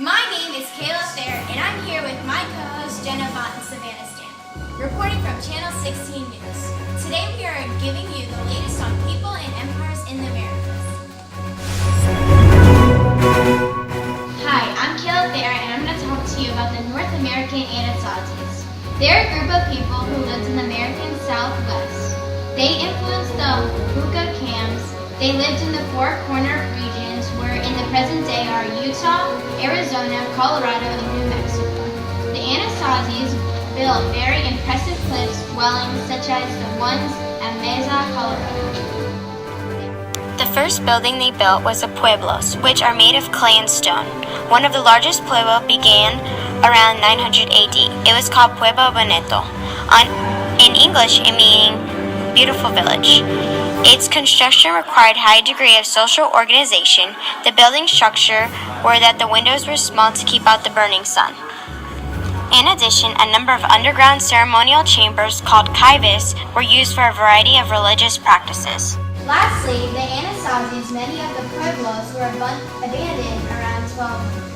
My name is Kayla Fair, and I'm here with my co-host Jenna Vaught and Savannah Stanton, reporting from Channel 16 News. Today we are giving you the latest on people and empires in the Americas. Hi, I'm Kayla Fair, and I'm going to talk to you about the North American Anasazi. They're a group of people who lived in the American Southwest. They influenced the Hookah Camps. They lived in the Four Corner regions, where in the present day are Utah, Arizona, Colorado, and New Mexico. The Anasazis built very impressive cliff dwellings such as the ones at Mesa, Colorado. The first building they built was the pueblos, which are made of clay and stone. One of the largest pueblos began around 900 AD. It was called Pueblo Bonito. In English, it meaning beautiful village. Its construction required high degree of social organization. The building structure were that the windows were small to keep out the burning sun. In addition, a number of underground ceremonial chambers called kaivis were used for a variety of religious practices. Lastly, the Anasazis, many of the pueblos were abandoned around 1200.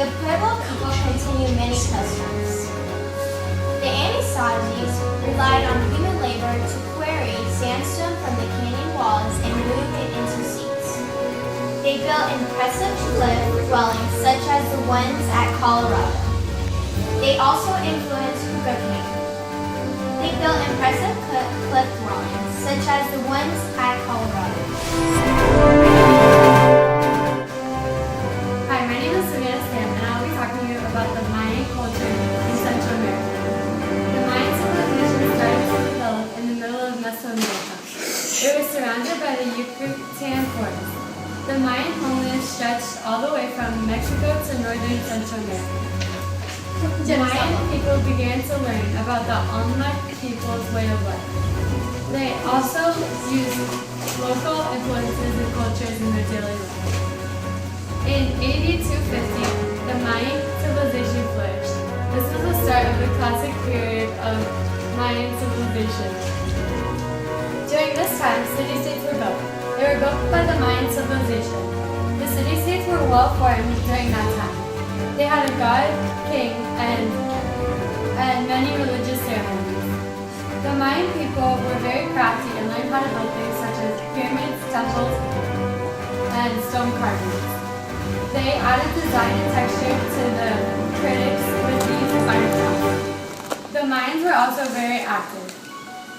The Pueblo people continue many customs. The Anasazis relied on human labor to quarry sandstone from the canyon walls and move it into seats. They built impressive cliff dwellings such as the ones at Colorado. They also influenced Hookah Camp. They built impressive cliff dwellings such as the ones at Colorado. Hi, my name is Savannah Stanton, and I'll be talking to you about the Mayan culture in Central America. The Mayan civilization started to develop in the middle of Mesoamerica. It was surrounded by the Yucatan forest. The Mayan homeland stretched all the way from Mexico to northern Central America. The Mayan people began to learn about the Olmec people's way of life. They also used local influences and cultures in their daily life. In AD 250, the Mayan civilization flourished. This was the start of the classic period of Mayan civilization. During this time, city-states were built. They were built by the Mayan civilization. The city-states were well formed during that time. They had a god, king, and many religious ceremonies. The Mayan people were very crafty and learned how to build things such as pyramids, temples, and stone carvings. They added design and texture to the critics with these artifacts. The Mayans were also very active.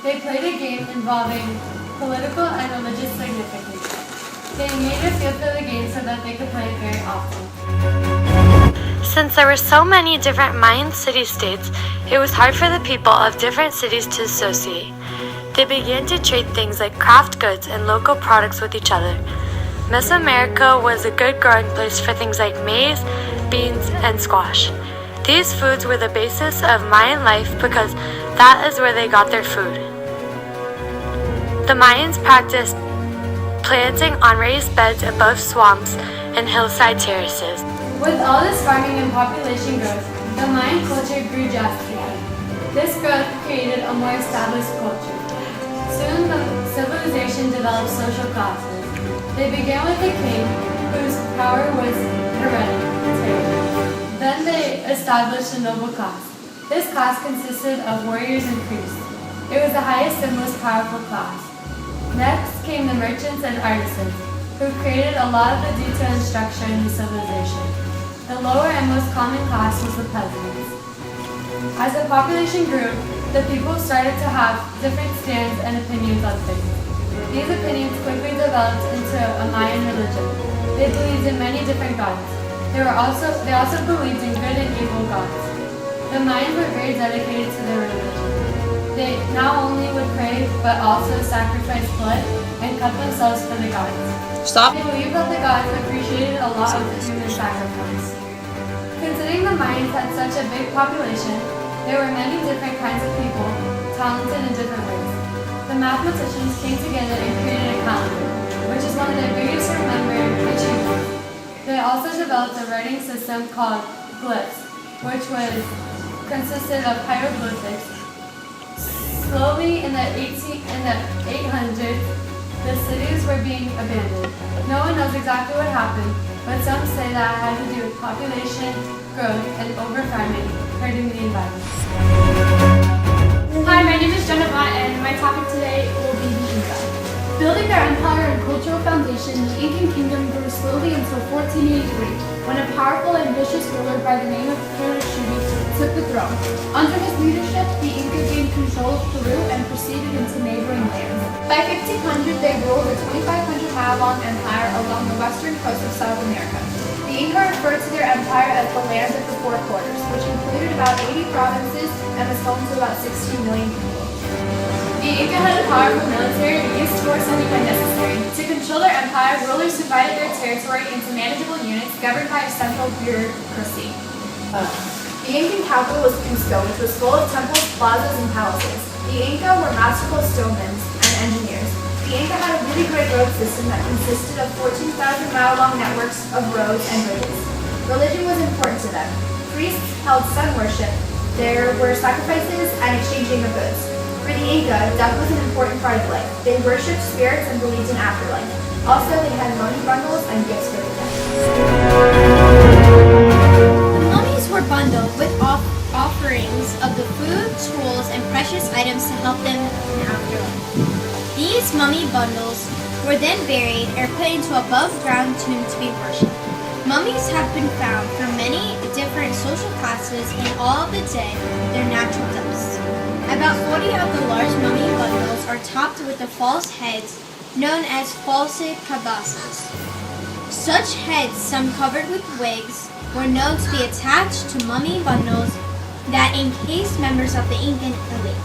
They played a game involving political and religious significance. They made a field for the game so that they could play it very often. Since there were so many different Mayan city-states, it was hard for the people of different cities to associate. They began to trade things like craft goods and local products with each other. Mesoamerica was a good growing place for things like maize, beans, and squash. These foods were the basis of Mayan life because that is where they got their food. The Mayans practiced planting on raised beds above swamps and hillside terraces. With all this farming and population growth, the Mayan culture grew drastically. This growth created a more established culture. Soon the civilization developed social classes. They began with a king whose power was hereditary. Then they established a noble class. This class consisted of warriors and priests. It was the highest and most powerful class. Next came the merchants and artisans, who created a lot of the detail and structure in the civilization. The lower and most common class was the peasants. As the population grew, the people started to have different stands and opinions on things. These opinions quickly developed into a Mayan religion. They believed in many different gods. They also believed in good and evil gods. The Mayans were very dedicated to their religion. They not only would pray, but also sacrifice blood and cut themselves for the gods. Stop. They believed that the gods appreciated a lot of human sacrifice. Considering the Mayans had such a big population, there were many different kinds of people, talented in different ways. The mathematicians came together and created a calendar, which is one of their biggest remembered achievements. They also developed a writing system called glyphs, which consisted of hieroglyphics. Slowly in the 800s, The cities were being abandoned. No one knows exactly what happened, but some say that it had to do with population growth and over-farming, hurting the environment. Hi, my name is Jenna Vaught, and my topic today will be the Inca. Building their empire and cultural foundation, the Incan kingdom grew slowly until 1483, when a powerful and ambitious ruler by the name of proj took the throne. Under his leadership, the Inca gained control of Peru and proceeded into neighboring lands. By 1500, they ruled a 2,500-mile-long empire along the western coast of South America. The Inca referred to their empire as the land of the four quarters, which included about 80 provinces and was home to about 16 million people. The Inca had a powerful military and used force only when necessary. To control their empire, rulers divided their territory into manageable units governed by a central bureaucracy. The Incan capital was Cusco, which was full of temples, plazas, and palaces. The Inca were masterful stonemen and engineers. The Inca had a really great road system that consisted of 14,000-mile-long networks of roads and bridges. Religion was important to them. Priests held sun worship. There were sacrifices and exchanging of goods. For the Inca, death was an important part of life. They worshipped spirits and believed in afterlife. Also, they had money bundles and gifts for the dead. The mummies were bundled with offerings of the food, tools, and precious items to help them in afterlife. These mummy bundles were then buried or put into above-ground tomb to be worshipped. Mummies have been found from many different social classes in all of the dead, their natural deaths. About 40 of the large mummy bundles are topped with the false heads known as false cabezas. Such heads, some covered with wigs, were known to be attached to mummy bundles that encased members of the Incan elite.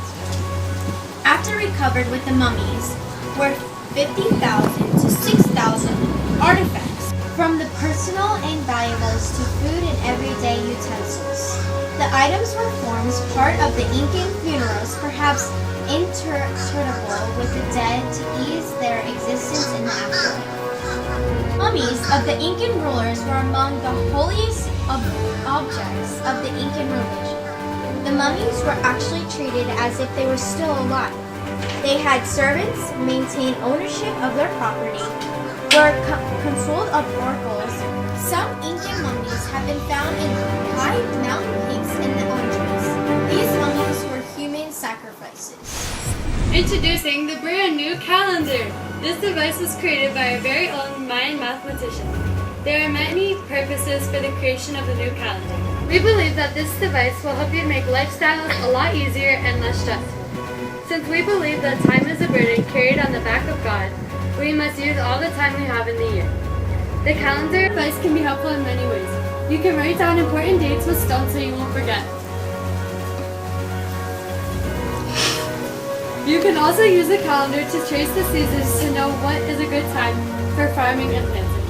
After recovered with the mummies were 50,000 to 6,000 artifacts, from the personal and valuables to food and everyday utensils. The items were formed part of the Incan funerals, perhaps interturnable with the dead to ease their existence in the afterlife. Mummies of the Incan rulers were among the holiest objects of the Incan religion. The mummies were actually treated as if they were still alive. They had servants, maintained ownership of their property, were controlled of oracles. Some Incan mummies have been found in high mountain peaks in the Andes. These mummies were human sacrifices. Introducing the brand new calendar. This device was created by our very own Mayan mathematician. There are many purposes for the creation of the new calendar. We believe that this device will help you make lifestyles a lot easier and less stressful. Since we believe that time is a burden carried on the back of God, we must use all the time we have in the year. The calendar device can be helpful in many ways. You can write down important dates with stones so you won't forget. You can also use the calendar to trace the seasons to know what is a good time for farming and planting.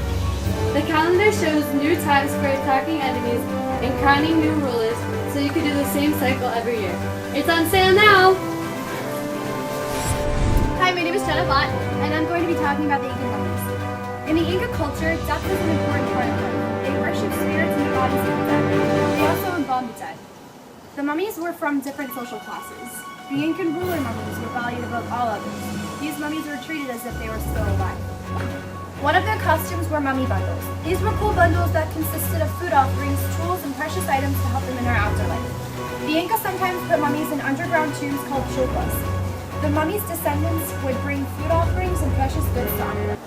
The calendar shows new times for attacking enemies and crowning new rulers, so you can do the same cycle every year. It's on sale now! Hi, my name is Jenna Vaught, and I'm going to be talking about the Incan mummies. In the Inca culture, death was an important part of life. They worshipped spirits and the bodies of the dead. They also embalmed the dead. The mummies were from different social classes. The Incan ruler mummies were valued above all others. These mummies were treated as if they were still alive. One of their costumes were mummy bundles. These were cool bundles that consisted of food offerings, tools, and precious items to help them in their afterlife. The Inca sometimes put mummies in underground tombs called chulpas. The mummy's descendants would bring food offerings and precious goods to honor them.